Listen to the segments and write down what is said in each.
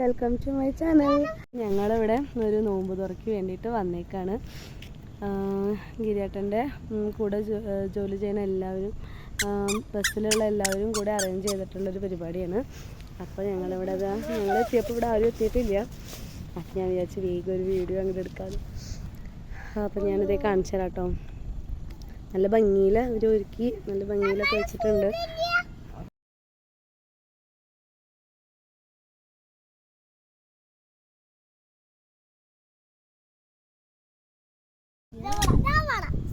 Welcome to my channel. ഞങ്ങളിവിടെ ഒരു നോമ്പ് തുറയ്ക്ക് വേണ്ടിയിട്ട് വന്നേക്കാണ്. ഗിരിയേട്ടൻ്റെ കൂടെ ജോലി ചെയ്യുന്ന എല്ലാവരും, ബസ്സിലുള്ള എല്ലാവരും കൂടെ അറേഞ്ച് ചെയ്തിട്ടുള്ളൊരു പരിപാടിയാണ്. അപ്പോൾ ഞങ്ങളിവിടെ ഞങ്ങൾ എത്തിയപ്പോൾ ഇവിടെ ആരും എത്തിയിട്ടില്ല. അപ്പം ഞാൻ വിചാരിച്ചു വേഗം ഒരു വീഡിയോ അങ്ങോട്ട് എടുക്കാമെന്ന്. അപ്പം ഞാനിതേ കാണിച്ചു തരാം കേട്ടോ. നല്ല ഭംഗിയിൽ അവർ ഒരുക്കി, നല്ല ഭംഗിയിലൊക്കെ വെച്ചിട്ടുണ്ട്.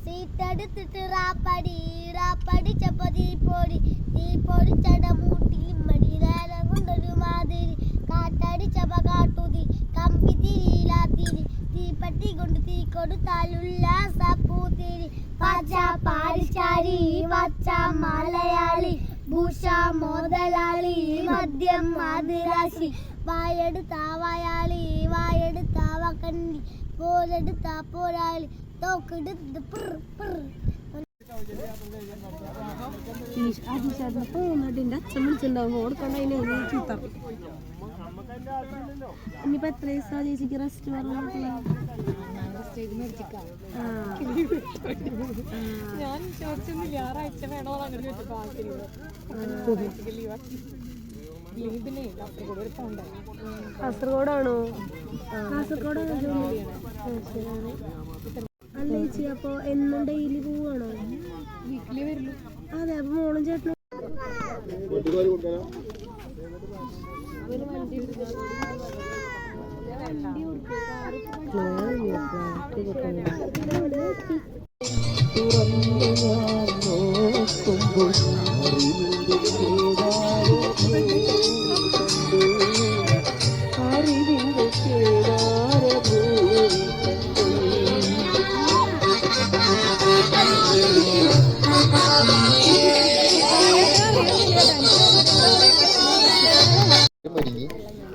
സീറ്റെടുത്തിട്ട് റാപ്പടി റാപ്പടി ചപ്പതി പൊടി തീ പൊടിച്ചട മൂട്ടി മടി നേരം കൊണ്ടൊരു മാതിരി കാട്ടടി ചപ കാട്ടുതി കമ്പി തിരിയിലാത്തിരി തീപ്പട്ടി കൊണ്ട് തീ കൊടുത്താലുല്ലാസ പൂത്തിരി പച്ച പാരിച്ചാരി വച്ച മലയാളി ഭൂഷ മോതലാളി മദ്യം മാതിരാശി വായെടുത്താവയാളി വായെടുത്താവക്കണ്ടി പോലെടുത്താ പോരാളി തോക്കെടുത്ത് അച്ഛൻ വിളിച്ചിട്ടുണ്ടാവും ഓർക്കണ്ട. അതിന് ചീത്ത ഇനിയിപ്പോ എത്ര ദിവസം ചേച്ചിക്ക് റെസ്റ്റ് പറഞ്ഞിട്ടില്ല? ഞാൻ ചോദിച്ചൊന്നും ഞായറാഴ്ച വേണോ അങ്ങനെ ചോദിച്ചപ്പോ കാസർഗോഡാണോ? കാസർഗോഡാണോ ജോലി? അല്ല ചേച്ചി, അപ്പൊ എന്നും ഡെയിലി പോവാണോ? വീക്കിലി വരുന്നു. അതെ, അപ്പൊ മോളും ചേട്ടനും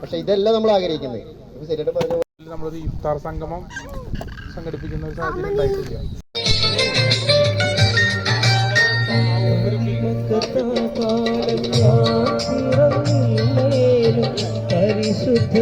പക്ഷെ ഇതല്ല നമ്മൾ ആഗ്രഹിക്കുന്നത്. നമ്മളൊരു ഇഫ്താർ സംഗമം സംഘടിപ്പിക്കുന്ന ഒരു സാഹചര്യം ഉണ്ടായിട്ടില്ല. പരിശുദ്ധ